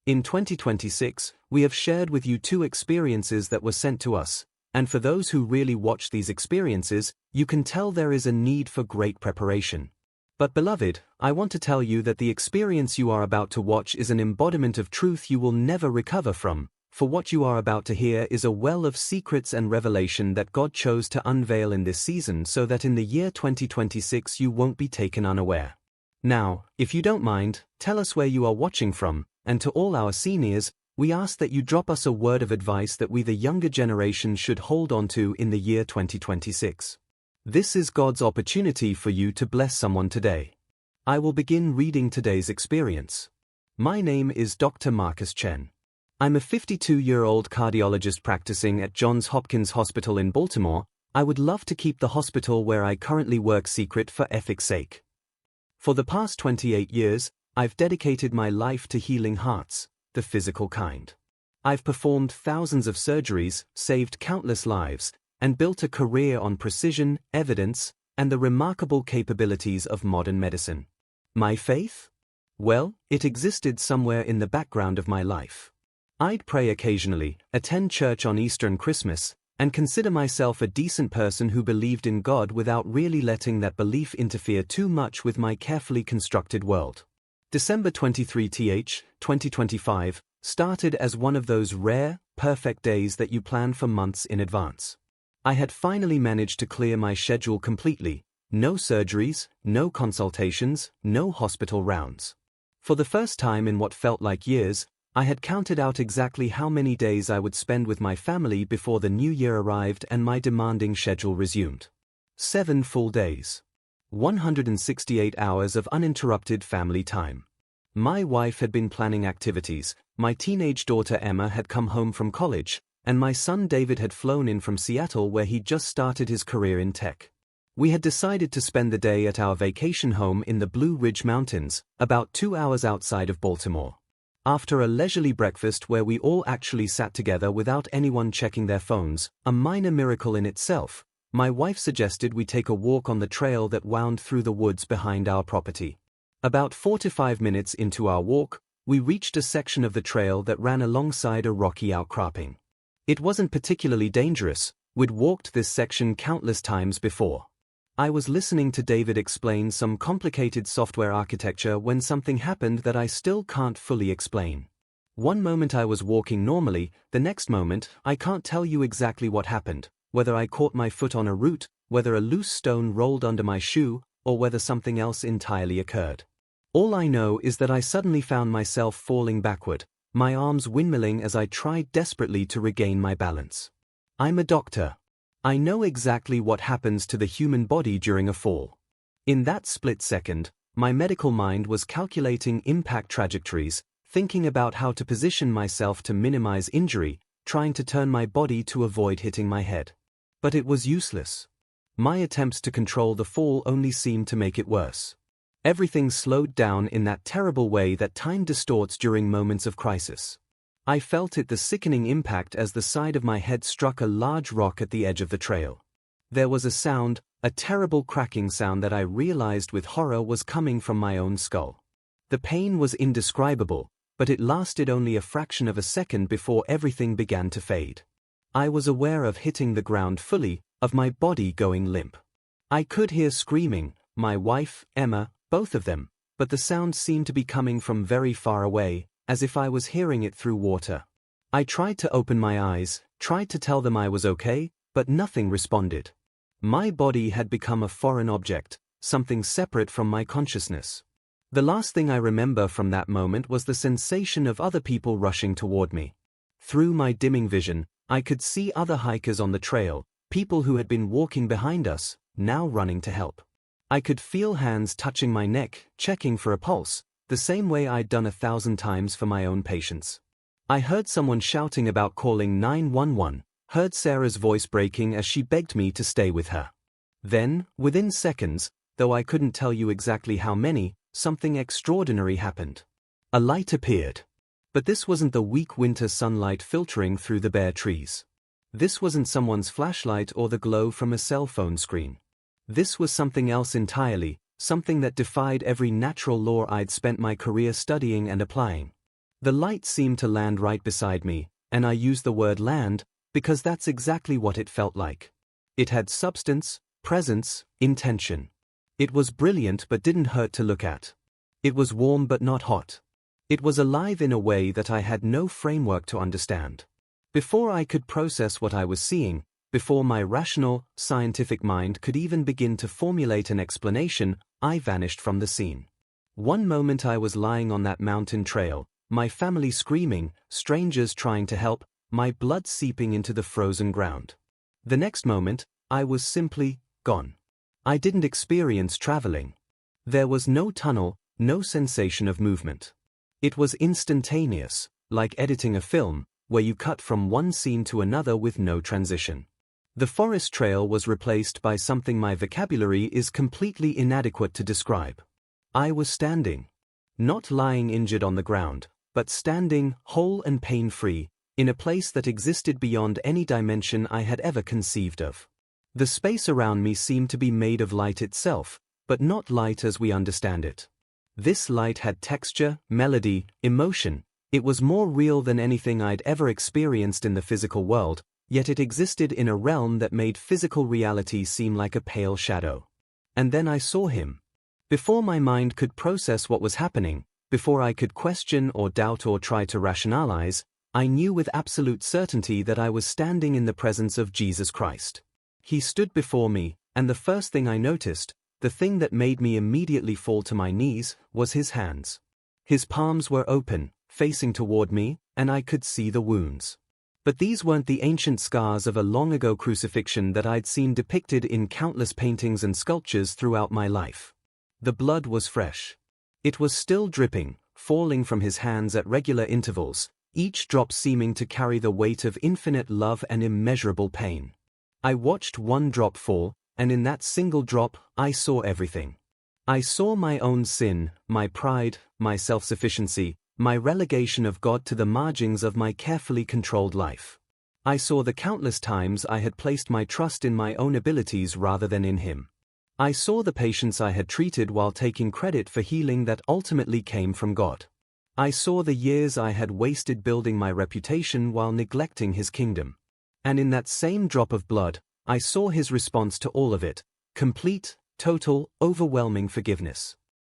In 2026, we have shared with you 2 experiences that were sent to us, and for those who really watch these experiences, you can tell there is a need for great preparation. But beloved, I want to tell you that the experience you are about to watch is an embodiment of truth you will never recover from, for what you are about to hear is a well of secrets and revelation that God chose to unveil in this season so that in the year 2026 you won't be taken unaware. Now, if you don't mind, tell us where you are watching from, and to all our seniors, we ask that you drop us a word of advice that we the younger generation should hold on to in the year 2026. This is God's opportunity for you to bless someone today. I will begin reading today's experience. My name is Dr. Marcus Chen. I'm a 52-year-old cardiologist practicing at Johns Hopkins Hospital in Baltimore. I would love to keep the hospital where I currently work secret for ethics' sake. For the past 28 years, I've dedicated my life to healing hearts, the physical kind. I've performed thousands of surgeries, saved countless lives, and built a career on precision, evidence, and the remarkable capabilities of modern medicine. My faith? Well, it existed somewhere in the background of my life. I'd pray occasionally, attend church on Easter and Christmas, and consider myself a decent person who believed in God without really letting that belief interfere too much with my carefully constructed world. December 23, 2025, started as one of those rare, perfect days that you plan for months in advance. I had finally managed to clear my schedule completely. No surgeries, no consultations, no hospital rounds. For the first time in what felt like years, I had counted out exactly how many days I would spend with my family before the new year arrived and my demanding schedule resumed. 7 full days. 168 hours of uninterrupted family time. My wife had been planning activities, my teenage daughter Emma had come home from college, and my son David had flown in from Seattle where he'd just started his career in tech. We had decided to spend the day at our vacation home in the Blue Ridge Mountains, about 2 hours outside of Baltimore. After a leisurely breakfast where we all actually sat together without anyone checking their phones, a minor miracle in itself, my wife suggested we take a walk on the trail that wound through the woods behind our property. About 4 to 5 minutes into our walk, we reached a section of the trail that ran alongside a rocky outcropping. It wasn't particularly dangerous, we'd walked this section countless times before. I was listening to David explain some complicated software architecture when something happened that I still can't fully explain. One moment I was walking normally, the next moment, I can't tell you exactly what happened, whether I caught my foot on a root, whether a loose stone rolled under my shoe, or whether something else entirely occurred. All I know is that I suddenly found myself falling backward, my arms windmilling as I tried desperately to regain my balance. I'm a doctor. I know exactly what happens to the human body during a fall. In that split second, my medical mind was calculating impact trajectories, thinking about how to position myself to minimize injury, trying to turn my body to avoid hitting my head. But it was useless. My attempts to control the fall only seemed to make it worse. Everything slowed down in that terrible way that time distorts during moments of crisis. I felt the sickening impact as the side of my head struck a large rock at the edge of the trail. There was a sound, a terrible cracking sound that I realized with horror was coming from my own skull. The pain was indescribable, but it lasted only a fraction of a second before everything began to fade. I was aware of hitting the ground fully, of my body going limp. I could hear screaming, my wife, Emma, both of them, but the sound seemed to be coming from very far away, as if I was hearing it through water. I tried to open my eyes, tried to tell them I was okay, but nothing responded. My body had become a foreign object, something separate from my consciousness. The last thing I remember from that moment was the sensation of other people rushing toward me. Through my dimming vision, I could see other hikers on the trail, people who had been walking behind us, now running to help. I could feel hands touching my neck, checking for a pulse, the same way I'd done 1,000 times for my own patients. I heard someone shouting about calling 911, heard Sarah's voice breaking as she begged me to stay with her. Then, within seconds, though I couldn't tell you exactly how many, something extraordinary happened. A light appeared. But this wasn't the weak winter sunlight filtering through the bare trees. This wasn't someone's flashlight or the glow from a cell phone screen. This was something else entirely, something that defied every natural law I'd spent my career studying and applying. The light seemed to land right beside me, and I use the word land because that's exactly what it felt like. It had substance, presence, intention. It was brilliant but didn't hurt to look at. It was warm but not hot. It was alive in a way that I had no framework to understand. Before I could process what I was seeing, before my rational, scientific mind could even begin to formulate an explanation, I vanished from the scene. One moment I was lying on that mountain trail, my family screaming, strangers trying to help, my blood seeping into the frozen ground. The next moment, I was simply gone. I didn't experience traveling. There was no tunnel, no sensation of movement. It was instantaneous, like editing a film, where you cut from one scene to another with no transition. The forest trail was replaced by something my vocabulary is completely inadequate to describe. I was standing. Not lying injured on the ground, but standing, whole and pain-free, in a place that existed beyond any dimension I had ever conceived of. The space around me seemed to be made of light itself, but not light as we understand it. This light had texture, melody, emotion. It was more real than anything I'd ever experienced in the physical world, yet it existed in a realm that made physical reality seem like a pale shadow. And then I saw him. Before my mind could process what was happening, before I could question or doubt or try to rationalize, I knew with absolute certainty that I was standing in the presence of Jesus Christ. He stood before me, and the first thing I noticed, the thing that made me immediately fall to my knees, was his hands. His palms were open, facing toward me, and I could see the wounds. But these weren't the ancient scars of a long-ago crucifixion that I'd seen depicted in countless paintings and sculptures throughout my life. The blood was fresh. It was still dripping, falling from his hands at regular intervals, each drop seeming to carry the weight of infinite love and immeasurable pain. I watched one drop fall, and in that single drop, I saw everything. I saw my own sin, my pride, my self-sufficiency, my relegation of God to the margins of my carefully controlled life. I saw the countless times I had placed my trust in my own abilities rather than in Him. I saw the patients I had treated while taking credit for healing that ultimately came from God. I saw the years I had wasted building my reputation while neglecting His kingdom. And in that same drop of blood, I saw His response to all of it, complete, total, overwhelming forgiveness.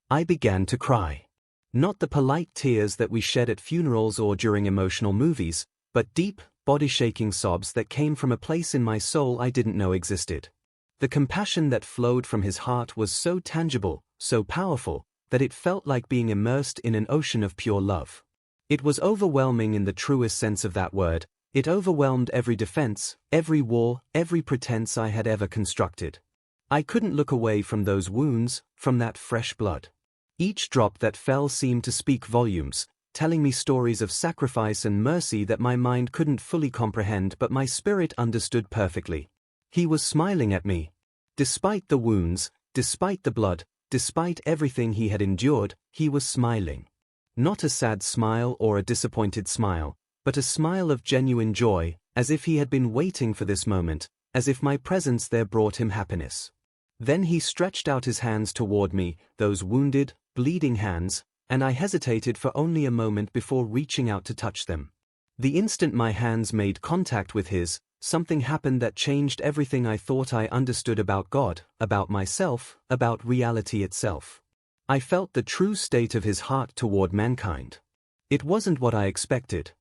I began to cry. Not the polite tears that we shed at funerals or during emotional movies, but deep, body-shaking sobs that came from a place in my soul I didn't know existed. The compassion that flowed from His heart was so tangible, so powerful, that it felt like being immersed in an ocean of pure love. It was overwhelming in the truest sense of that word. It overwhelmed every defense, every wall, every pretense I had ever constructed. I couldn't look away from those wounds, from that fresh blood. Each drop that fell seemed to speak volumes, telling me stories of sacrifice and mercy that my mind couldn't fully comprehend but my spirit understood perfectly. He was smiling at me. Despite the wounds, despite the blood, despite everything He had endured, He was smiling. Not a sad smile or a disappointed smile, but a smile of genuine joy, as if He had been waiting for this moment, as if my presence there brought Him happiness. Then He stretched out His hands toward me, those wounded, bleeding hands, and I hesitated for only a moment before reaching out to touch them. The instant my hands made contact with His, something happened that changed everything I thought I understood about God, about myself, about reality itself. I felt the true state of His heart toward mankind. It wasn't what I expected.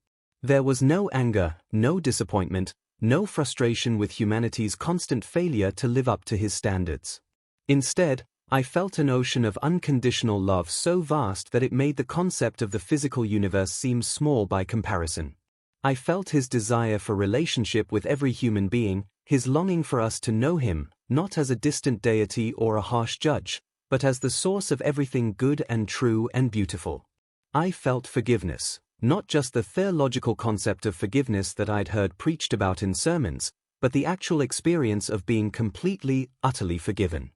There was no anger, no disappointment, no frustration with humanity's constant failure to live up to His standards. Instead, I felt an ocean of unconditional love so vast that it made the concept of the physical universe seem small by comparison. I felt His desire for relationship with every human being, His longing for us to know Him, not as a distant deity or a harsh judge, but as the source of everything good and true and beautiful. I felt forgiveness, not just the theological concept of forgiveness that I'd heard preached about in sermons, but the actual experience of being completely, utterly forgiven.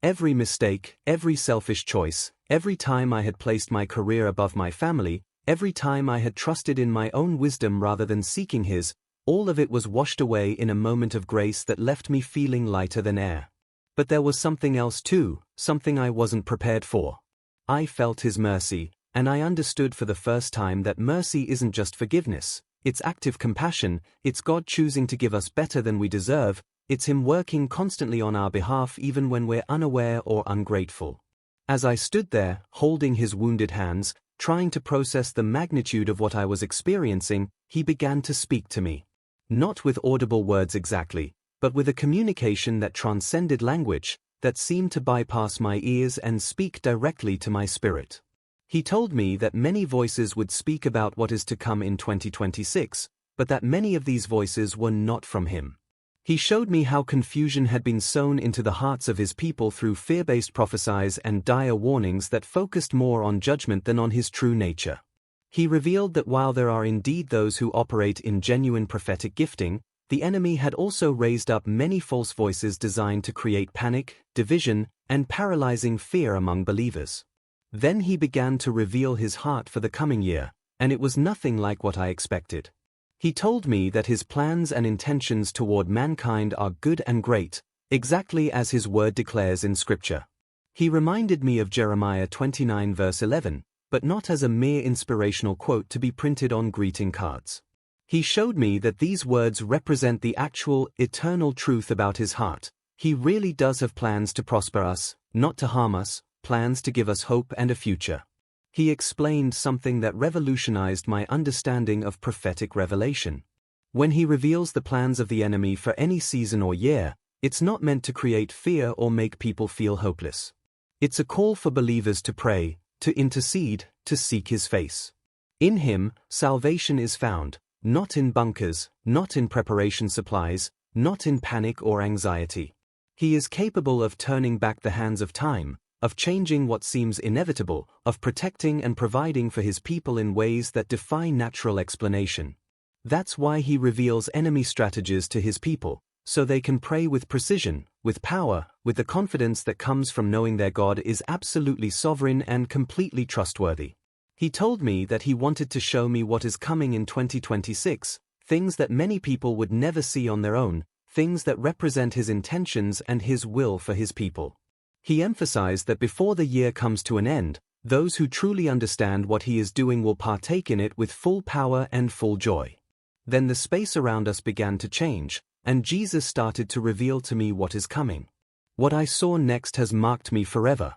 Every mistake, every selfish choice, every time I had placed my career above my family, every time I had trusted in my own wisdom rather than seeking His, all of it was washed away in a moment of grace that left me feeling lighter than air. But there was something else too, something I wasn't prepared for. I felt His mercy, and I understood for the first time that mercy isn't just forgiveness, it's active compassion, it's God choosing to give us better than we deserve, it's Him working constantly on our behalf even when we're unaware or ungrateful. As I stood there, holding His wounded hands, trying to process the magnitude of what I was experiencing, He began to speak to me. Not with audible words exactly, but with a communication that transcended language, that seemed to bypass my ears and speak directly to my spirit. He told me that many voices would speak about what is to come in 2026, but that many of these voices were not from Him. He showed me how confusion had been sown into the hearts of His people through fear-based prophecies and dire warnings that focused more on judgment than on His true nature. He revealed that while there are indeed those who operate in genuine prophetic gifting, the enemy had also raised up many false voices designed to create panic, division, and paralyzing fear among believers. Then He began to reveal His heart for the coming year, and it was nothing like what I expected. He told me that His plans and intentions toward mankind are good and great, exactly as His word declares in Scripture. He reminded me of Jeremiah 29 verse 11, but not as a mere inspirational quote to be printed on greeting cards. He showed me that these words represent the actual, eternal truth about His heart. He really does have plans to prosper us, not to harm us, plans to give us hope and a future. He explained something that revolutionized my understanding of prophetic revelation. When He reveals the plans of the enemy for any season or year, it's not meant to create fear or make people feel hopeless. It's a call for believers to pray, to intercede, to seek His face. In Him, salvation is found, not in bunkers, not in preparation supplies, not in panic or anxiety. He is capable of turning back the hands of time, of changing what seems inevitable, of protecting and providing for His people in ways that defy natural explanation. That's why He reveals enemy strategies to His people, so they can pray with precision, with power, with the confidence that comes from knowing their God is absolutely sovereign and completely trustworthy. He told me that He wanted to show me what is coming in 2026, things that many people would never see on their own, things that represent His intentions and His will for His people. He emphasized that before the year comes to an end, those who truly understand what He is doing will partake in it with full power and full joy. Then the space around us began to change, and Jesus started to reveal to me what is coming. What I saw next has marked me forever.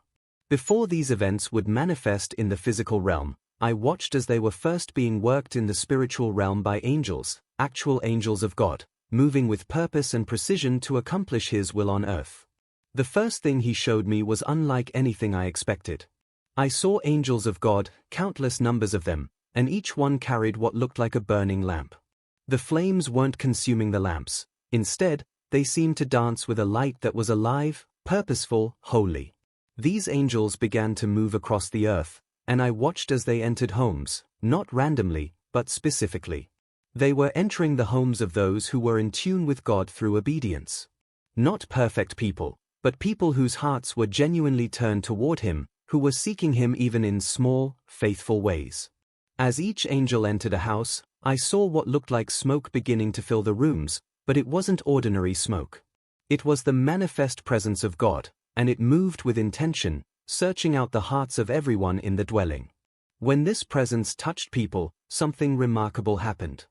Before these events would manifest in the physical realm, I watched as they were first being worked in the spiritual realm by angels, actual angels of God, moving with purpose and precision to accomplish His will on earth. The first thing He showed me was unlike anything I expected. I saw angels of God, countless numbers of them, and each one carried what looked like a burning lamp. The flames weren't consuming the lamps. Instead, they seemed to dance with a light that was alive, purposeful, holy. These angels began to move across the earth, and I watched as they entered homes, not randomly, but specifically. They were entering the homes of those who were in tune with God through obedience. Not perfect people, but people whose hearts were genuinely turned toward Him, who were seeking Him even in small, faithful ways. As each angel entered a house, I saw what looked like smoke beginning to fill the rooms, but it wasn't ordinary smoke. It was the manifest presence of God, and it moved with intention, searching out the hearts of everyone in the dwelling. When this presence touched people, something remarkable happened.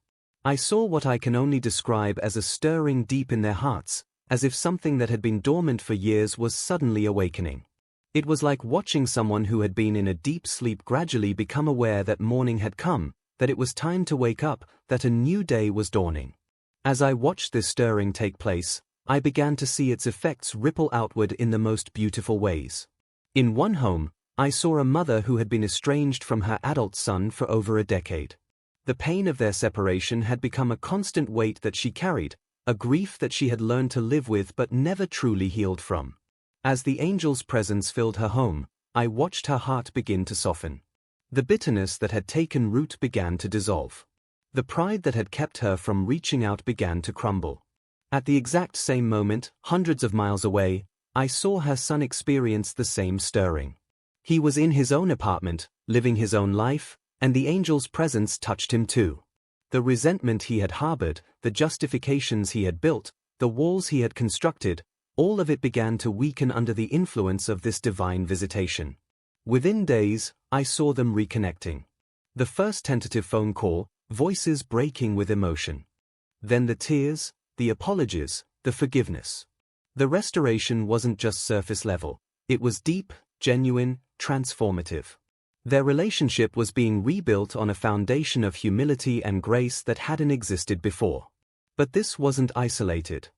I saw what I can only describe as a stirring deep in their hearts, as if something that had been dormant for years was suddenly awakening. It was like watching someone who had been in a deep sleep gradually become aware that morning had come, that it was time to wake up, that a new day was dawning. As I watched this stirring take place, I began to see its effects ripple outward in the most beautiful ways. In one home, I saw a mother who had been estranged from her adult son for over a decade. The pain of their separation had become a constant weight that she carried, a grief that she had learned to live with but never truly healed from. As the angel's presence filled her home, I watched her heart begin to soften. The bitterness that had taken root began to dissolve. The pride that had kept her from reaching out began to crumble. At the exact same moment, hundreds of miles away, I saw her son experience the same stirring. He was in his own apartment, living his own life, and the angel's presence touched him too. The resentment he had harbored, the justifications he had built, the walls he had constructed, all of it began to weaken under the influence of this divine visitation. Within days, I saw them reconnecting. The first tentative phone call, voices breaking with emotion. Then the tears, the apologies, the forgiveness. The restoration wasn't just surface level. It was deep, genuine, transformative. Their relationship was being rebuilt on a foundation of humility and grace that hadn't existed before. But this wasn't isolated.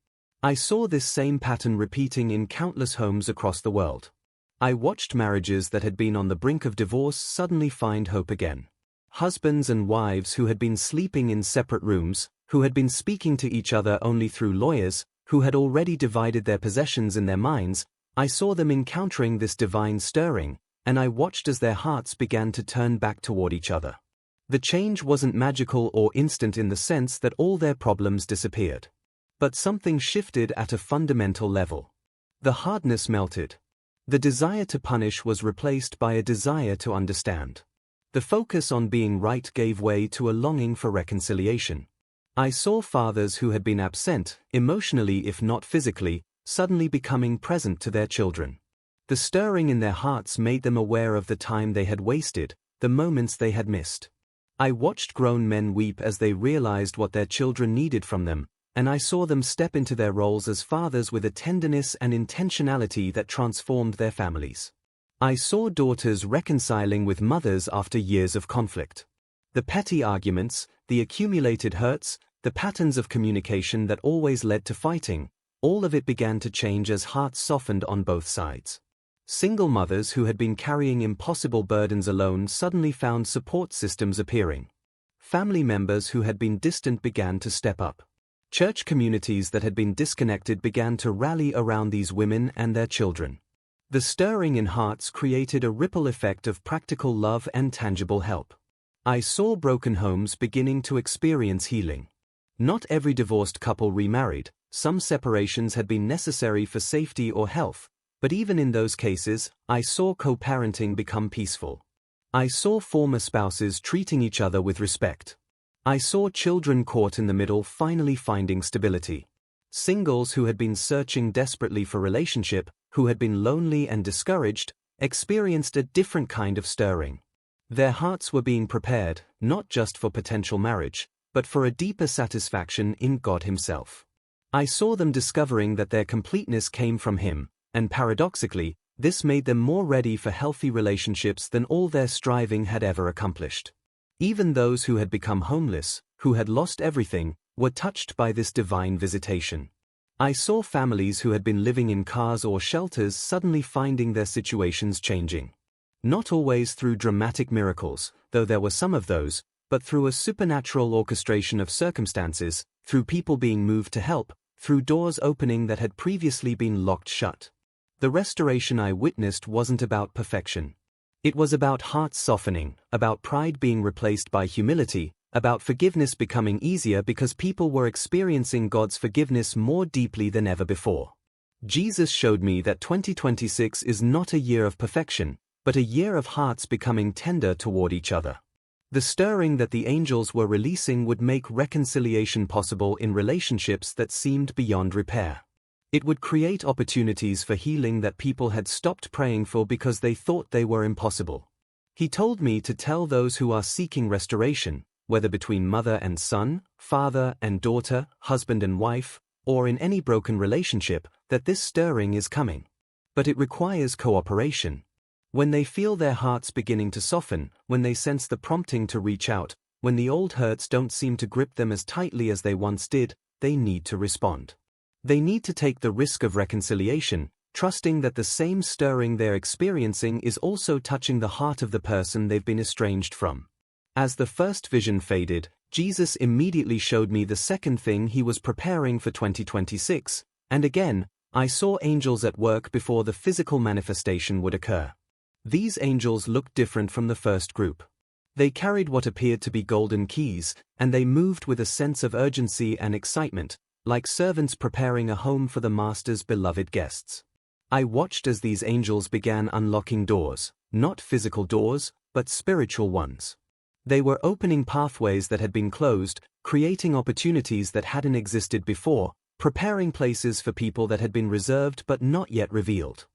I saw this same pattern repeating in countless homes across the world. I watched marriages that had been on the brink of divorce suddenly find hope again. Husbands and wives who had been sleeping in separate rooms, who had been speaking to each other only through lawyers, who had already divided their possessions in their minds. I saw them encountering this divine stirring, and I watched as their hearts began to turn back toward each other. The change wasn't magical or instant in the sense that all their problems disappeared. But something shifted at a fundamental level. The hardness melted. The desire to punish was replaced by a desire to understand. The focus on being right gave way to a longing for reconciliation. I saw fathers who had been absent, emotionally if not physically, suddenly becoming present to their children. The stirring in their hearts made them aware of the time they had wasted, the moments they had missed. I watched grown men weep as they realized what their children needed from them, and I saw them step into their roles as fathers with a tenderness and intentionality that transformed their families. I saw daughters reconciling with mothers after years of conflict. The petty arguments, the accumulated hurts, the patterns of communication that always led to fighting, all of it began to change as hearts softened on both sides. Single mothers who had been carrying impossible burdens alone suddenly found support systems appearing. Family members who had been distant began to step up. Church communities that had been disconnected began to rally around these women and their children. The stirring in hearts created a ripple effect of practical love and tangible help. I saw broken homes beginning to experience healing. Not every divorced couple remarried. Some separations had been necessary for safety or health, but even in those cases, I saw co-parenting become peaceful. I saw former spouses treating each other with respect. I saw children caught in the middle finally finding stability. Singles who had been searching desperately for relationship, who had been lonely and discouraged, experienced a different kind of stirring. Their hearts were being prepared, not just for potential marriage, but for a deeper satisfaction in God Himself. I saw them discovering that their completeness came from Him, and paradoxically, this made them more ready for healthy relationships than all their striving had ever accomplished. Even those who had become homeless, who had lost everything, were touched by this divine visitation. I saw families who had been living in cars or shelters suddenly finding their situations changing. Not always through dramatic miracles, though there were some of those, but through a supernatural orchestration of circumstances, through people being moved to help, through doors opening that had previously been locked shut. The restoration I witnessed wasn't about perfection. It was about hearts softening, about pride being replaced by humility, about forgiveness becoming easier because people were experiencing God's forgiveness more deeply than ever before. Jesus showed me that 2026 is not a year of perfection, but a year of hearts becoming tender toward each other. The stirring that the angels were releasing would make reconciliation possible in relationships that seemed beyond repair. It would create opportunities for healing that people had stopped praying for because they thought they were impossible. He told me to tell those who are seeking restoration, whether between mother and son, father and daughter, husband and wife, or in any broken relationship, that this stirring is coming. But it requires cooperation. When they feel their hearts beginning to soften, when they sense the prompting to reach out, when the old hurts don't seem to grip them as tightly as they once did, they need to respond. They need to take the risk of reconciliation, trusting that the same stirring they're experiencing is also touching the heart of the person they've been estranged from. As the first vision faded, Jesus immediately showed me the second thing He was preparing for 2026, and again, I saw angels at work before the physical manifestation would occur. These angels looked different from the first group. They carried what appeared to be golden keys, and they moved with a sense of urgency and excitement, like servants preparing a home for the Master's beloved guests. I watched as these angels began unlocking doors, not physical doors, but spiritual ones. They were opening pathways that had been closed, creating opportunities that hadn't existed before, preparing places for people that had been reserved but not yet revealed.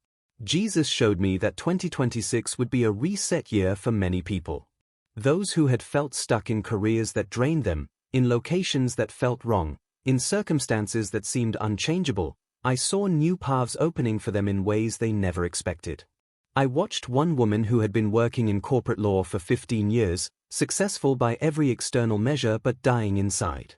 Jesus showed me that 2026 would be a reset year for many people. Those who had felt stuck in careers that drained them, in locations that felt wrong, in circumstances that seemed unchangeable, I saw new paths opening for them in ways they never expected. I watched one woman who had been working in corporate law for 15 years, successful by every external measure but dying inside.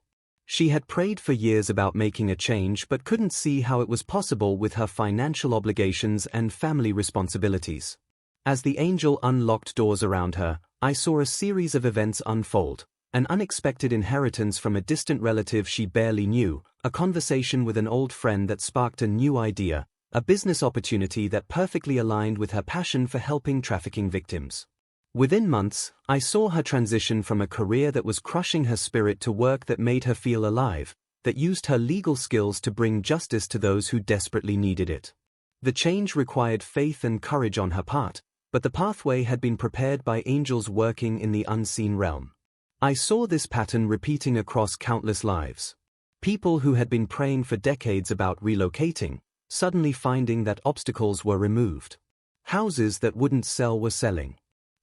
She had prayed for years about making a change but couldn't see how it was possible with her financial obligations and family responsibilities. As the angel unlocked doors around her, I saw a series of events unfold: an unexpected inheritance from a distant relative she barely knew, a conversation with an old friend that sparked a new idea, a business opportunity that perfectly aligned with her passion for helping trafficking victims. Within months, I saw her transition from a career that was crushing her spirit to work that made her feel alive, that used her legal skills to bring justice to those who desperately needed it. The change required faith and courage on her part, but the pathway had been prepared by angels working in the unseen realm. I saw this pattern repeating across countless lives. People who had been praying for decades about relocating, suddenly finding that obstacles were removed. Houses that wouldn't sell were selling.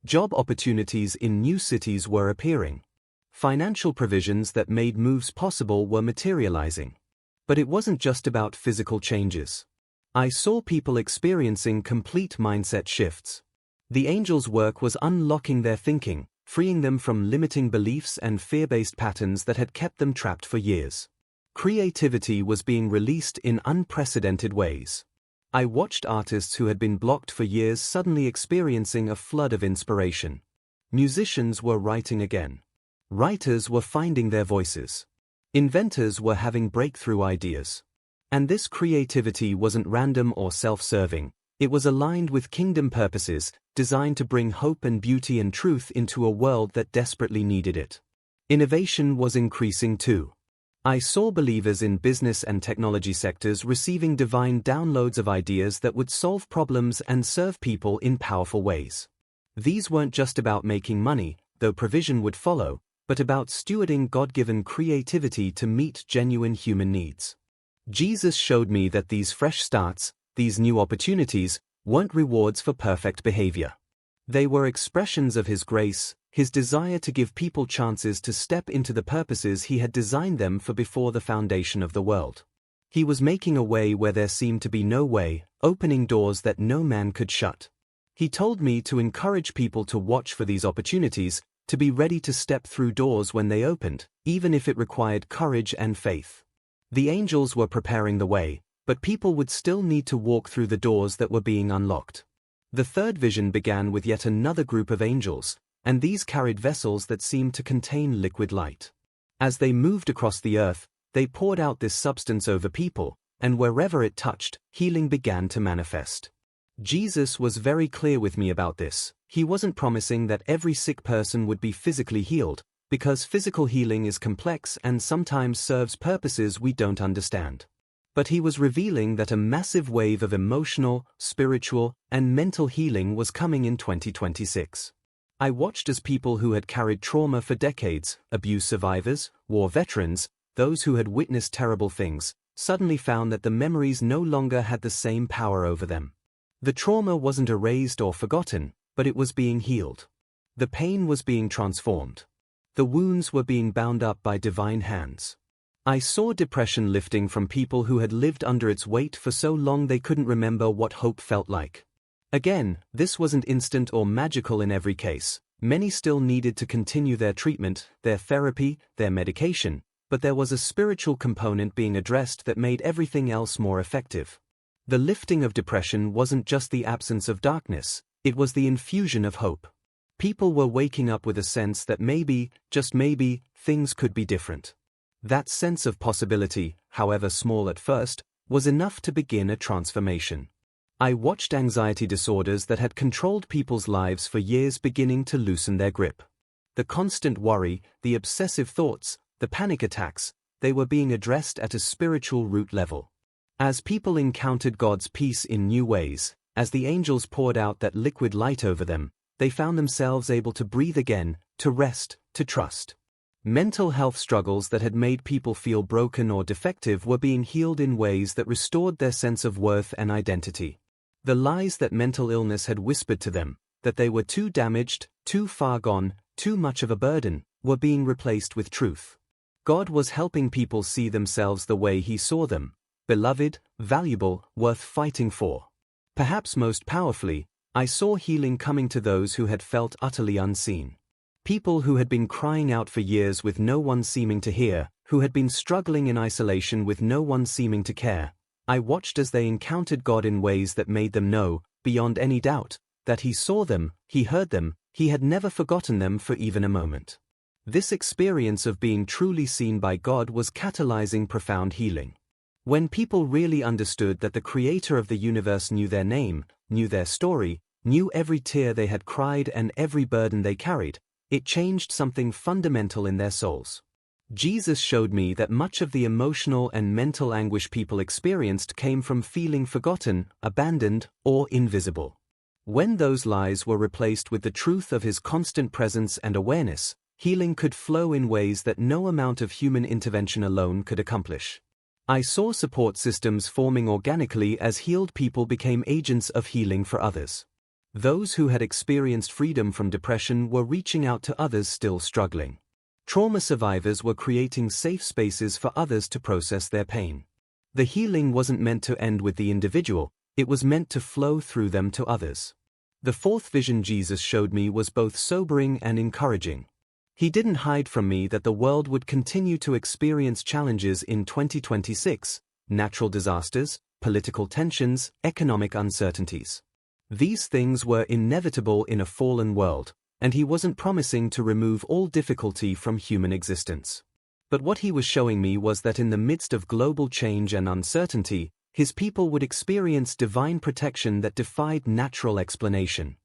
Job opportunities in new cities were appearing. Financial provisions that made moves possible were materializing. But it wasn't just about physical changes. I saw people experiencing complete mindset shifts. The angels' work was unlocking their thinking, freeing them from limiting beliefs and fear-based patterns that had kept them trapped for years. Creativity was being released in unprecedented ways. I watched artists who had been blocked for years suddenly experiencing a flood of inspiration. Musicians were writing again. Writers were finding their voices. Inventors were having breakthrough ideas. And this creativity wasn't random or self-serving. It was aligned with kingdom purposes, designed to bring hope and beauty and truth into a world that desperately needed it. Innovation was increasing too. I saw believers in business and technology sectors receiving divine downloads of ideas that would solve problems and serve people in powerful ways. These weren't just about making money, though provision would follow, but about stewarding God-given creativity to meet genuine human needs. Jesus showed me that these fresh starts, these new opportunities, weren't rewards for perfect behavior. They were expressions of His grace, His desire to give people chances to step into the purposes He had designed them for before the foundation of the world. He was making a way where there seemed to be no way, opening doors that no man could shut. He told me to encourage people to watch for these opportunities, to be ready to step through doors when they opened, even if it required courage and faith. The angels were preparing the way, but people would still need to walk through the doors that were being unlocked. The third vision began with yet another group of angels, and these carried vessels that seemed to contain liquid light. As they moved across the earth, they poured out this substance over people, and wherever it touched, healing began to manifest. Jesus was very clear with me about this. He wasn't promising that every sick person would be physically healed, because physical healing is complex and sometimes serves purposes we don't understand. But He was revealing that a massive wave of emotional, spiritual, and mental healing was coming in 2026. I watched as people who had carried trauma for decades, abuse survivors, war veterans, those who had witnessed terrible things, suddenly found that the memories no longer had the same power over them. The trauma wasn't erased or forgotten, but it was being healed. The pain was being transformed. The wounds were being bound up by divine hands. I saw depression lifting from people who had lived under its weight for so long they couldn't remember what hope felt like. Again, this wasn't instant or magical in every case. Many still needed to continue their treatment, their therapy, their medication, but there was a spiritual component being addressed that made everything else more effective. The lifting of depression wasn't just the absence of darkness, it was the infusion of hope. People were waking up with a sense that maybe, just maybe, things could be different. That sense of possibility, however small at first, was enough to begin a transformation. I watched anxiety disorders that had controlled people's lives for years beginning to loosen their grip. The constant worry, the obsessive thoughts, the panic attacks, they were being addressed at a spiritual root level. As people encountered God's peace in new ways, as the angels poured out that liquid light over them, they found themselves able to breathe again, to rest, to trust. Mental health struggles that had made people feel broken or defective were being healed in ways that restored their sense of worth and identity. The lies that mental illness had whispered to them, that they were too damaged, too far gone, too much of a burden, were being replaced with truth. God was helping people see themselves the way He saw them, beloved, valuable, worth fighting for. Perhaps most powerfully, I saw healing coming to those who had felt utterly unseen. People who had been crying out for years with no one seeming to hear, who had been struggling in isolation with no one seeming to care. I watched as they encountered God in ways that made them know, beyond any doubt, that He saw them, He heard them, He had never forgotten them for even a moment. This experience of being truly seen by God was catalyzing profound healing. When people really understood that the Creator of the universe knew their name, knew their story, knew every tear they had cried and every burden they carried, it changed something fundamental in their souls. Jesus showed me that much of the emotional and mental anguish people experienced came from feeling forgotten, abandoned, or invisible. When those lies were replaced with the truth of His constant presence and awareness, healing could flow in ways that no amount of human intervention alone could accomplish. I saw support systems forming organically as healed people became agents of healing for others. Those who had experienced freedom from depression were reaching out to others still struggling. Trauma survivors were creating safe spaces for others to process their pain. The healing wasn't meant to end with the individual, it was meant to flow through them to others. The fourth vision Jesus showed me was both sobering and encouraging. He didn't hide from me that the world would continue to experience challenges in 2026, natural disasters, political tensions, economic uncertainties. These things were inevitable in a fallen world, and He wasn't promising to remove all difficulty from human existence. But what He was showing me was that in the midst of global change and uncertainty, His people would experience divine protection that defied natural explanation.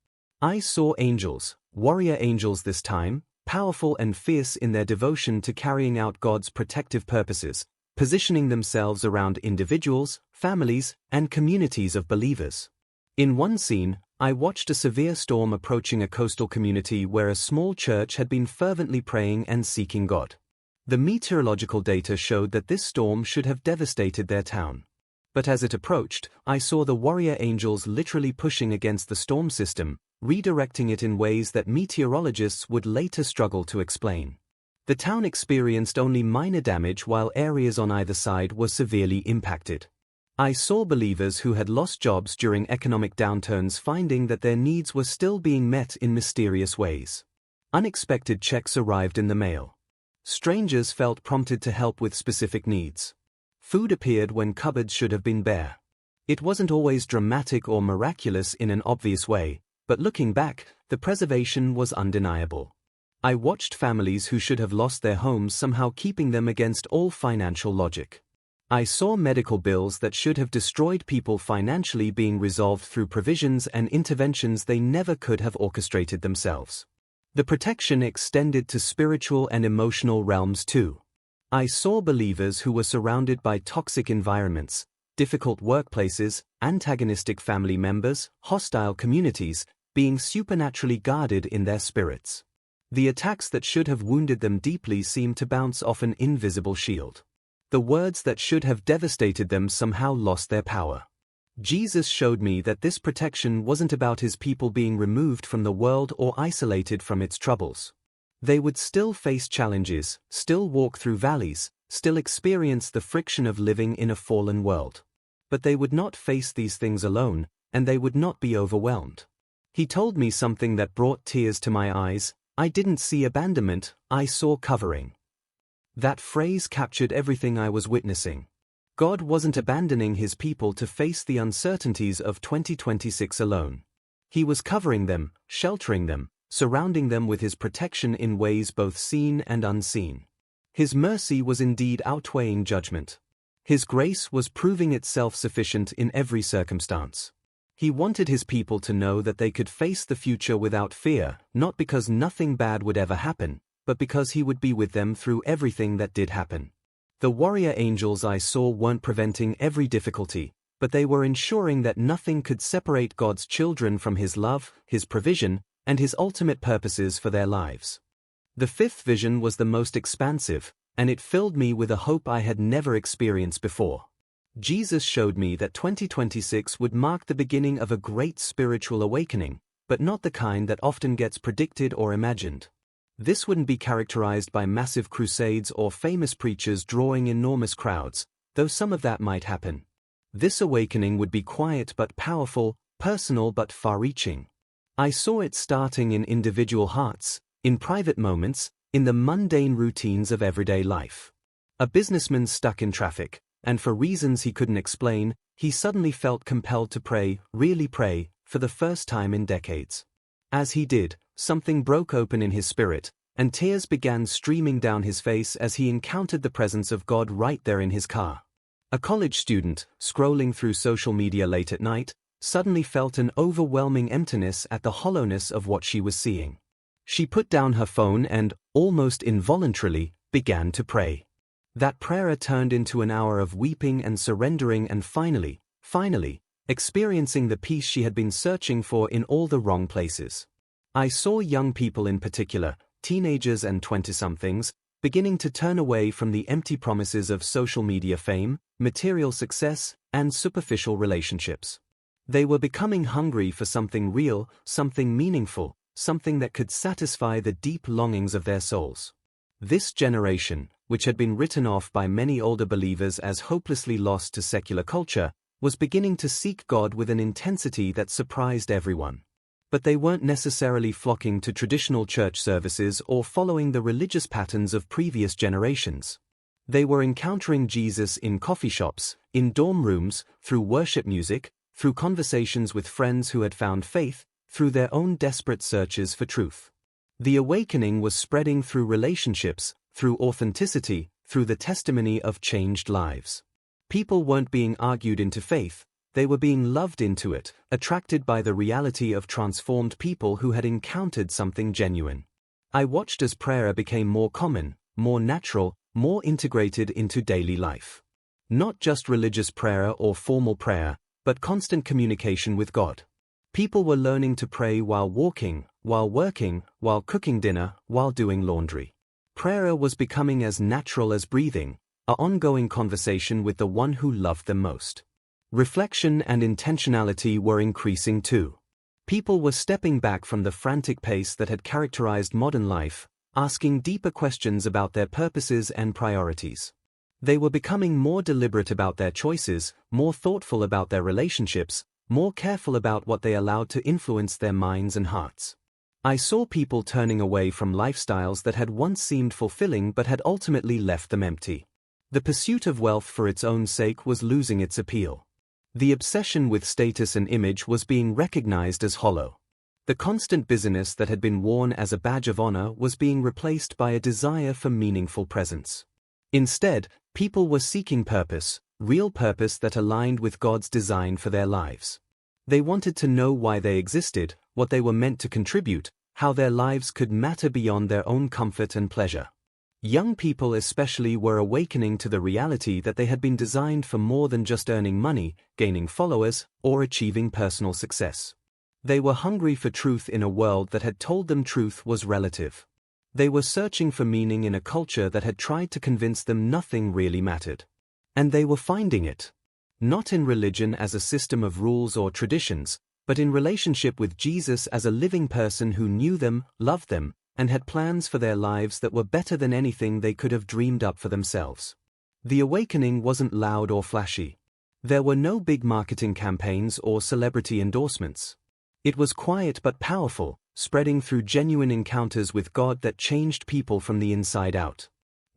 I saw angels, warrior angels this time, powerful and fierce in their devotion to carrying out God's protective purposes, positioning themselves around individuals, families, and communities of believers. In one scene, I watched a severe storm approaching a coastal community where a small church had been fervently praying and seeking God. The meteorological data showed that this storm should have devastated their town. But as it approached, I saw the warrior angels literally pushing against the storm system, redirecting it in ways that meteorologists would later struggle to explain. The town experienced only minor damage while areas on either side were severely impacted. I saw believers who had lost jobs during economic downturns finding that their needs were still being met in mysterious ways. Unexpected checks arrived in the mail. Strangers felt prompted to help with specific needs. Food appeared when cupboards should have been bare. It wasn't always dramatic or miraculous in an obvious way, but looking back, the preservation was undeniable. I watched families who should have lost their homes somehow keeping them against all financial logic. I saw medical bills that should have destroyed people financially being resolved through provisions and interventions they never could have orchestrated themselves. The protection extended to spiritual and emotional realms too. I saw believers who were surrounded by toxic environments, difficult workplaces, antagonistic family members, hostile communities, being supernaturally guarded in their spirits. The attacks that should have wounded them deeply seemed to bounce off an invisible shield. The words that should have devastated them somehow lost their power. Jesus showed me that this protection wasn't about His people being removed from the world or isolated from its troubles. They would still face challenges, still walk through valleys, still experience the friction of living in a fallen world. But they would not face these things alone, and they would not be overwhelmed. He told me something that brought tears to my eyes. I didn't see abandonment, I saw covering. That phrase captured everything I was witnessing. God wasn't abandoning His people to face the uncertainties of 2026 alone. He was covering them, sheltering them, surrounding them with His protection in ways both seen and unseen. His mercy was indeed outweighing judgment. His grace was proving itself sufficient in every circumstance. He wanted His people to know that they could face the future without fear, not because nothing bad would ever happen, but because He would be with them through everything that did happen. The warrior angels I saw weren't preventing every difficulty, but they were ensuring that nothing could separate God's children from His love, His provision, and His ultimate purposes for their lives. The fifth vision was the most expansive, and it filled me with a hope I had never experienced before. Jesus showed me that 2026 would mark the beginning of a great spiritual awakening, but not the kind that often gets predicted or imagined. This wouldn't be characterized by massive crusades or famous preachers drawing enormous crowds, though some of that might happen. This awakening would be quiet but powerful, personal but far-reaching. I saw it starting in individual hearts, in private moments, in the mundane routines of everyday life. A businessman stuck in traffic, and for reasons he couldn't explain, he suddenly felt compelled to pray, really pray, for the first time in decades. As he did, something broke open in his spirit, and tears began streaming down his face as he encountered the presence of God right there in his car. A college student, scrolling through social media late at night, suddenly felt an overwhelming emptiness at the hollowness of what she was seeing. She put down her phone and, almost involuntarily, began to pray. That prayer turned into an hour of weeping and surrendering and finally, experiencing the peace she had been searching for in all the wrong places. I saw young people in particular, teenagers and 20-somethings, beginning to turn away from the empty promises of social media fame, material success, and superficial relationships. They were becoming hungry for something real, something meaningful, something that could satisfy the deep longings of their souls. This generation, which had been written off by many older believers as hopelessly lost to secular culture, was beginning to seek God with an intensity that surprised everyone. But they weren't necessarily flocking to traditional church services or following the religious patterns of previous generations. They were encountering Jesus in coffee shops, in dorm rooms, through worship music, through conversations with friends who had found faith, through their own desperate searches for truth. The awakening was spreading through relationships, through authenticity, through the testimony of changed lives. People weren't being argued into faith, they were being loved into it, attracted by the reality of transformed people who had encountered something genuine. I watched as prayer became more common, more natural, more integrated into daily life. Not just religious prayer or formal prayer, but constant communication with God. People were learning to pray while walking, while working, while cooking dinner, while doing laundry. Prayer was becoming as natural as breathing, an ongoing conversation with the one who loved them most. Reflection and intentionality were increasing too. People were stepping back from the frantic pace that had characterized modern life, asking deeper questions about their purposes and priorities. They were becoming more deliberate about their choices, more thoughtful about their relationships, more careful about what they allowed to influence their minds and hearts. I saw people turning away from lifestyles that had once seemed fulfilling but had ultimately left them empty. The pursuit of wealth for its own sake was losing its appeal. The obsession with status and image was being recognized as hollow. The constant busyness that had been worn as a badge of honor was being replaced by a desire for meaningful presence. Instead, people were seeking purpose, real purpose that aligned with God's design for their lives. They wanted to know why they existed, what they were meant to contribute, how their lives could matter beyond their own comfort and pleasure. Young people especially were awakening to the reality that they had been designed for more than just earning money, gaining followers, or achieving personal success. They were hungry for truth in a world that had told them truth was relative. They were searching for meaning in a culture that had tried to convince them nothing really mattered. And they were finding it. Not in religion as a system of rules or traditions, but in relationship with Jesus as a living person who knew them, loved them, and had plans for their lives that were better than anything they could have dreamed up for themselves. The awakening wasn't loud or flashy. There were no big marketing campaigns or celebrity endorsements. It was quiet but powerful, spreading through genuine encounters with God that changed people from the inside out.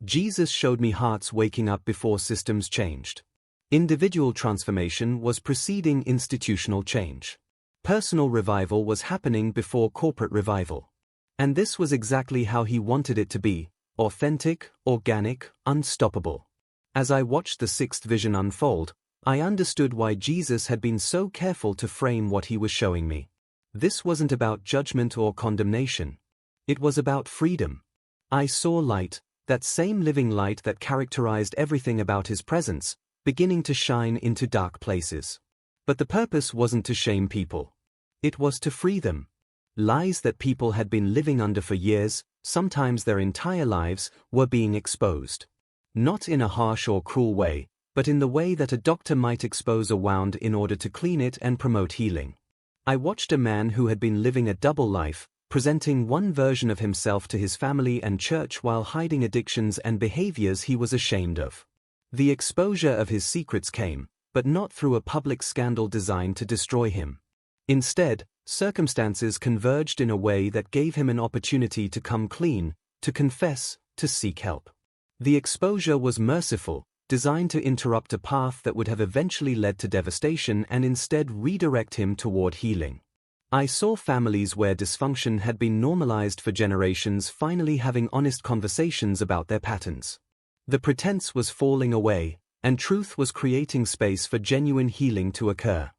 Jesus showed me hearts waking up before systems changed. Individual transformation was preceding institutional change. Personal revival was happening before corporate revival. And this was exactly how he wanted it to be: authentic, organic, unstoppable. As I watched the sixth vision unfold, I understood why Jesus had been so careful to frame what he was showing me. This wasn't about judgment or condemnation. It was about freedom. I saw light, that same living light that characterized everything about his presence, beginning to shine into dark places. But the purpose wasn't to shame people. It was to free them. Lies that people had been living under for years, sometimes their entire lives, were being exposed. Not in a harsh or cruel way, but in the way that a doctor might expose a wound in order to clean it and promote healing. I watched a man who had been living a double life, presenting one version of himself to his family and church while hiding addictions and behaviors he was ashamed of. The exposure of his secrets came, but not through a public scandal designed to destroy him. Instead, circumstances converged in a way that gave him an opportunity to come clean, to confess, to seek help. The exposure was merciful, designed to interrupt a path that would have eventually led to devastation and instead redirect him toward healing. I saw families where dysfunction had been normalized for generations finally having honest conversations about their patterns. The pretense was falling away, and truth was creating space for genuine healing to occur.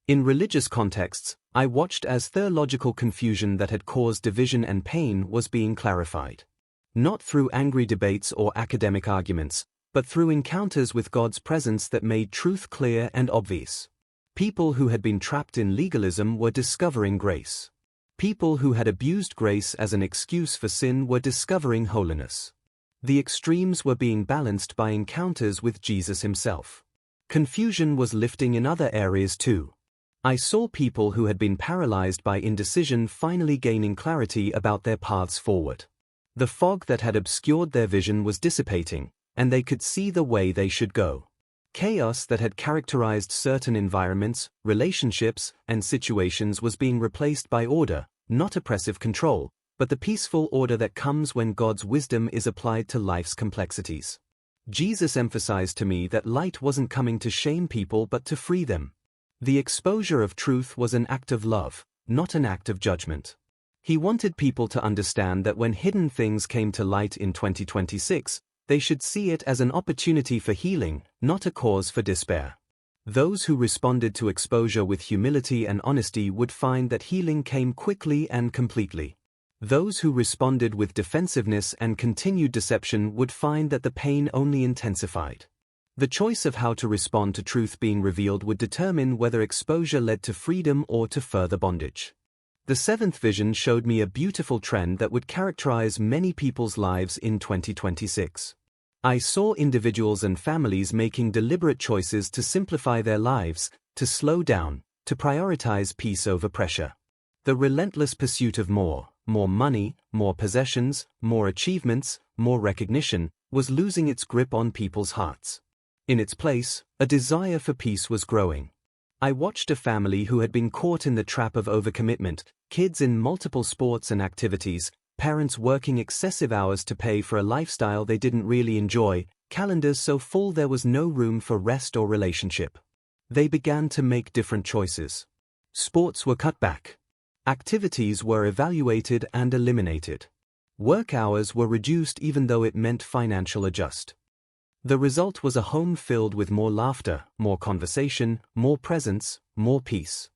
In religious contexts, I watched as theological confusion that had caused division and pain was being clarified. Not through angry debates or academic arguments, but through encounters with God's presence that made truth clear and obvious. People who had been trapped in legalism were discovering grace. People who had abused grace as an excuse for sin were discovering holiness. The extremes were being balanced by encounters with Jesus himself. Confusion was lifting in other areas too. I saw people who had been paralyzed by indecision finally gaining clarity about their paths forward. The fog that had obscured their vision was dissipating, and they could see the way they should go. Chaos that had characterized certain environments, relationships, and situations was being replaced by order, not oppressive control, but the peaceful order that comes when God's wisdom is applied to life's complexities. Jesus emphasized to me that light wasn't coming to shame people but to free them. The exposure of truth was an act of love, not an act of judgment. He wanted people to understand that when hidden things came to light in 2026, they should see it as an opportunity for healing, not a cause for despair. Those who responded to exposure with humility and honesty would find that healing came quickly and completely. Those who responded with defensiveness and continued deception would find that the pain only intensified. The choice of how to respond to truth being revealed would determine whether exposure led to freedom or to further bondage. The seventh vision showed me a beautiful trend that would characterize many people's lives in 2026. I saw individuals and families making deliberate choices to simplify their lives, to slow down, to prioritize peace over pressure. The relentless pursuit of more money, more possessions, more achievements, more recognition, was losing its grip on people's hearts. In its place, a desire for peace was growing. I watched a family who had been caught in the trap of overcommitment, kids in multiple sports and activities, parents working excessive hours to pay for a lifestyle they didn't really enjoy, calendars so full there was no room for rest or relationship. They began to make different choices. Sports were cut back. Activities were evaluated and eliminated. Work hours were reduced even though it meant financial adjust. The result was a home filled with more laughter, more conversation, more presence, more peace.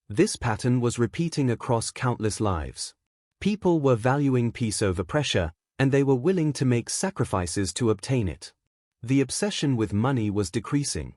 This pattern was repeating across countless lives. People were valuing peace over pressure, and they were willing to make sacrifices to obtain it. The obsession with money was decreasing.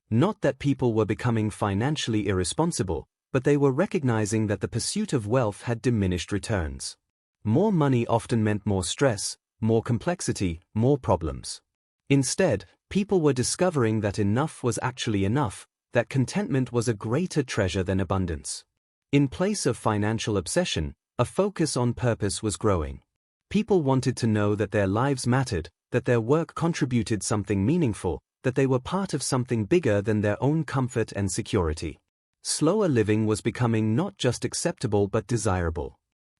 Not that people were becoming financially irresponsible, but they were recognizing that the pursuit of wealth had diminished returns. More money often meant more stress, more complexity, more problems. Instead, people were discovering that enough was actually enough, that contentment was a greater treasure than abundance. In place of financial obsession, a focus on purpose was growing. People wanted to know that their lives mattered, that their work contributed something meaningful, that they were part of something bigger than their own comfort and security. Slower living was becoming not just acceptable but desirable.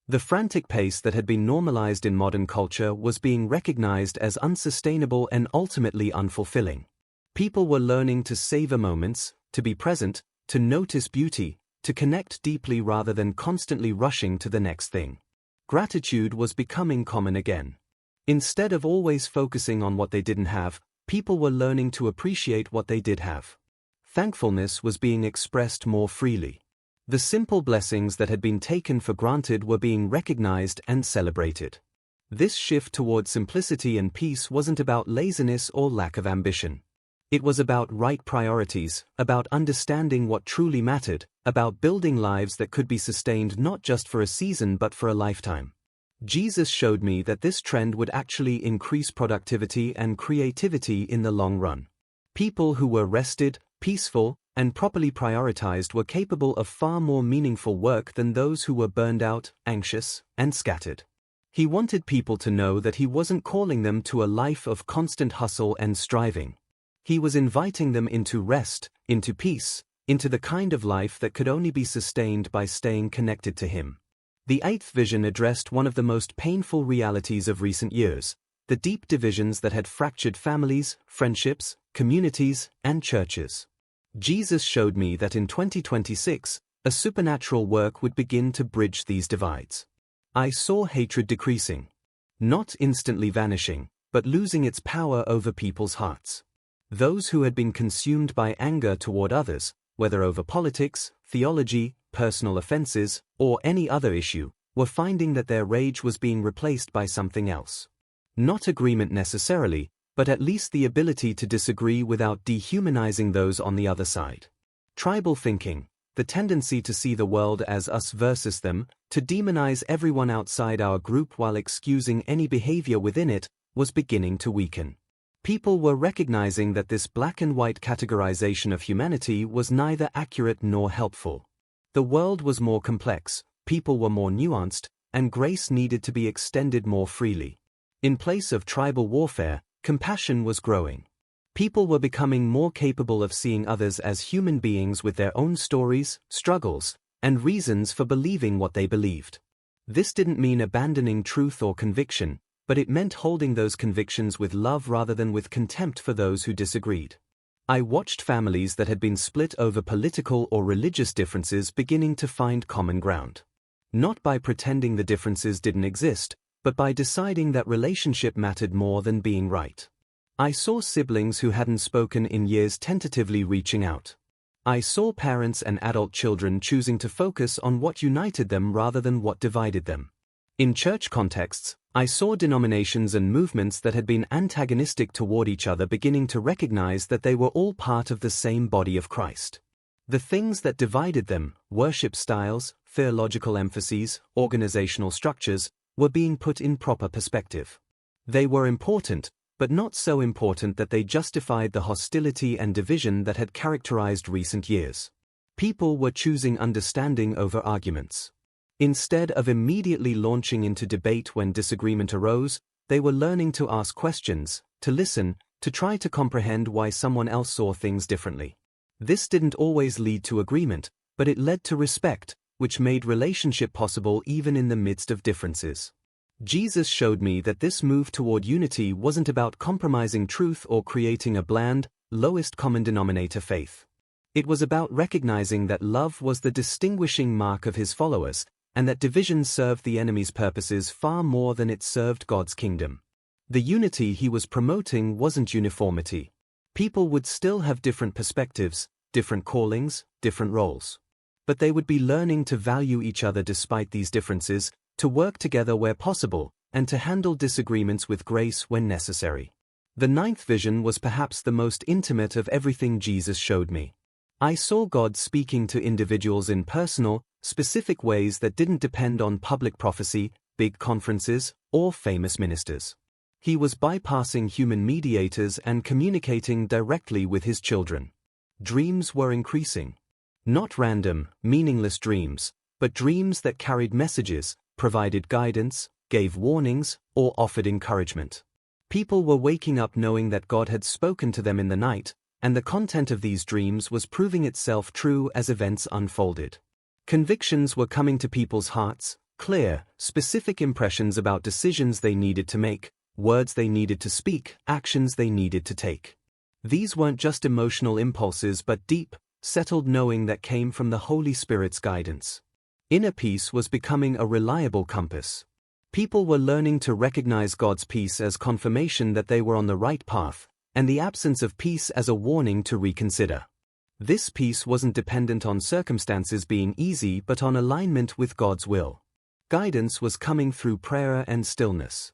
The frantic pace that had been normalized in modern culture was being recognized as unsustainable and ultimately unfulfilling. People were learning to savor moments, to be present, to notice beauty, to connect deeply rather than constantly rushing to the next thing. Gratitude was becoming common again. Instead of always focusing on what they didn't have, people were learning to appreciate what they did have. Thankfulness was being expressed more freely. The simple blessings that had been taken for granted were being recognized and celebrated. This shift toward simplicity and peace wasn't about laziness or lack of ambition. It was about right priorities, about understanding what truly mattered, about building lives that could be sustained not just for a season but for a lifetime. Jesus showed me that this trend would actually increase productivity and creativity in the long run. People who were rested, peaceful, and properly prioritized were capable of far more meaningful work than those who were burned out, anxious, and scattered. He wanted people to know that he wasn't calling them to a life of constant hustle and striving. He was inviting them into rest, into peace, into the kind of life that could only be sustained by staying connected to him. The eighth vision addressed one of the most painful realities of recent years, the deep divisions that had fractured families, friendships, communities, and churches. Jesus showed me that in 2026, a supernatural work would begin to bridge these divides. I saw hatred decreasing. Not instantly vanishing, but losing its power over people's hearts. Those who had been consumed by anger toward others, whether over politics, theology, personal offenses, or any other issue, were finding that their rage was being replaced by something else. Not agreement necessarily, but at least the ability to disagree without dehumanizing those on the other side. Tribal thinking, the tendency to see the world as us versus them, to demonize everyone outside our group while excusing any behavior within it, was beginning to weaken. People were recognizing that this black and white categorization of humanity was neither accurate nor helpful. The world was more complex, people were more nuanced, and grace needed to be extended more freely. In place of tribal warfare, compassion was growing. People were becoming more capable of seeing others as human beings with their own stories, struggles, and reasons for believing what they believed. This didn't mean abandoning truth or conviction, but it meant holding those convictions with love rather than with contempt for those who disagreed. I watched families that had been split over political or religious differences beginning to find common ground. Not by pretending the differences didn't exist, but by deciding that relationship mattered more than being right. I saw siblings who hadn't spoken in years tentatively reaching out. I saw parents and adult children choosing to focus on what united them rather than what divided them. In church contexts, I saw denominations and movements that had been antagonistic toward each other beginning to recognize that they were all part of the same body of Christ. The things that divided them, worship styles, theological emphases, organizational structures, were being put in proper perspective. They were important, but not so important that they justified the hostility and division that had characterized recent years. People were choosing understanding over arguments. Instead of immediately launching into debate when disagreement arose, they were learning to ask questions, to listen, to try to comprehend why someone else saw things differently. This didn't always lead to agreement, but it led to respect, which made relationship possible even in the midst of differences. Jesus showed me that this move toward unity wasn't about compromising truth or creating a bland, lowest common denominator faith. It was about recognizing that love was the distinguishing mark of his followers, and that division served the enemy's purposes far more than it served God's kingdom. The unity he was promoting wasn't uniformity. People would still have different perspectives, different callings, different roles. But they would be learning to value each other despite these differences, to work together where possible, and to handle disagreements with grace when necessary. The ninth vision was perhaps the most intimate of everything Jesus showed me. I saw God speaking to individuals in personal, specific ways that didn't depend on public prophecy, big conferences, or famous ministers. He was bypassing human mediators and communicating directly with his children. Dreams were increasing. Not random, meaningless dreams, but dreams that carried messages, provided guidance, gave warnings, or offered encouragement. People were waking up knowing that God had spoken to them in the night, and the content of these dreams was proving itself true as events unfolded. Convictions were coming to people's hearts, clear, specific impressions about decisions they needed to make, words they needed to speak, actions they needed to take. These weren't just emotional impulses but deep, settled knowing that came from the Holy Spirit's guidance. Inner peace was becoming a reliable compass. People were learning to recognize God's peace as confirmation that they were on the right path, and the absence of peace as a warning to reconsider. This peace wasn't dependent on circumstances being easy but on alignment with God's will. Guidance was coming through prayer and stillness.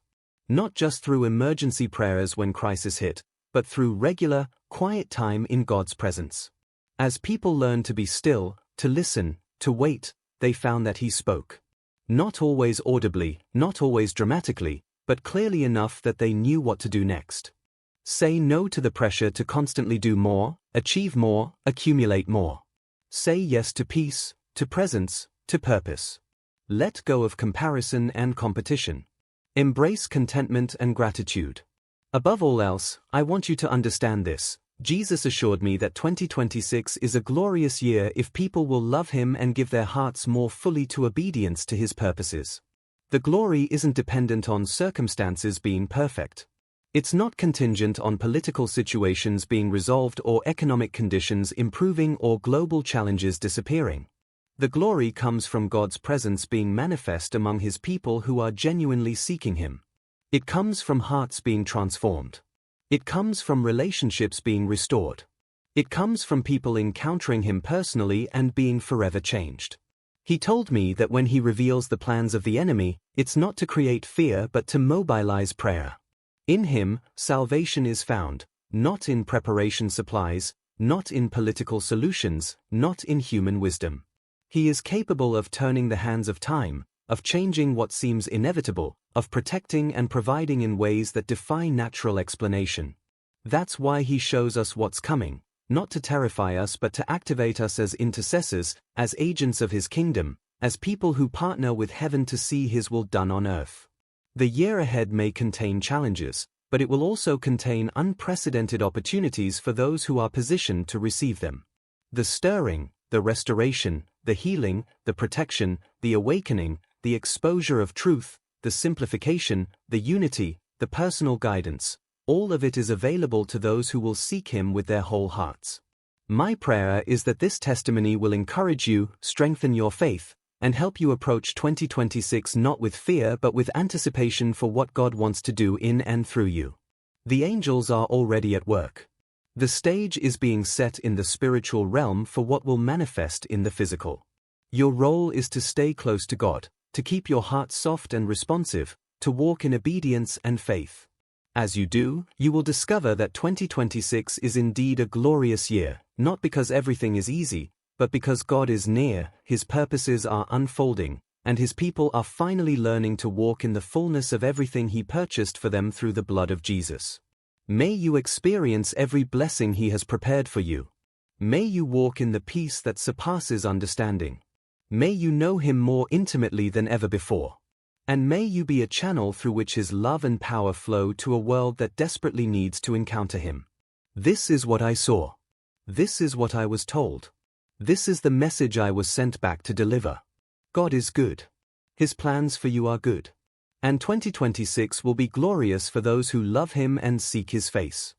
Not just through emergency prayers when crisis hit, but through regular, quiet time in God's presence. As people learned to be still, to listen, to wait, they found that He spoke. Not always audibly, not always dramatically, but clearly enough that they knew what to do next. Say no to the pressure to constantly do more, achieve more, accumulate more. Say yes to peace, to presence, to purpose. Let go of comparison and competition. Embrace contentment and gratitude. Above all else, I want you to understand this. Jesus assured me that 2026 is a glorious year if people will love Him and give their hearts more fully to obedience to His purposes. The glory isn't dependent on circumstances being perfect. It's not contingent on political situations being resolved or economic conditions improving or global challenges disappearing. The glory comes from God's presence being manifest among His people who are genuinely seeking Him. It comes from hearts being transformed. It comes from relationships being restored. It comes from people encountering Him personally and being forever changed. He told me that when He reveals the plans of the enemy, it's not to create fear but to mobilize prayer. In Him, salvation is found, not in preparation supplies, not in political solutions, not in human wisdom. He is capable of turning the hands of time, of changing what seems inevitable, of protecting and providing in ways that defy natural explanation. That's why He shows us what's coming, not to terrify us but to activate us as intercessors, as agents of His kingdom, as people who partner with heaven to see His will done on earth. The year ahead may contain challenges, but it will also contain unprecedented opportunities for those who are positioned to receive them. The stirring, the restoration, the healing, the protection, the awakening, the exposure of truth, the simplification, the unity, the personal guidance, all of it is available to those who will seek Him with their whole hearts. My prayer is that this testimony will encourage you, strengthen your faith, and help you approach 2026 not with fear but with anticipation for what God wants to do in and through you. The angels are already at work. The stage is being set in the spiritual realm for what will manifest in the physical. Your role is to stay close to God, to keep your heart soft and responsive, to walk in obedience and faith. As you do, you will discover that 2026 is indeed a glorious year, not because everything is easy, but because God is near, His purposes are unfolding, and His people are finally learning to walk in the fullness of everything He purchased for them through the blood of Jesus. May you experience every blessing He has prepared for you. May you walk in the peace that surpasses understanding. May you know Him more intimately than ever before. And may you be a channel through which His love and power flow to a world that desperately needs to encounter Him. This is what I saw. This is what I was told. This is the message I was sent back to deliver. God is good. His plans for you are good. And 2026 will be glorious for those who love Him and seek His face.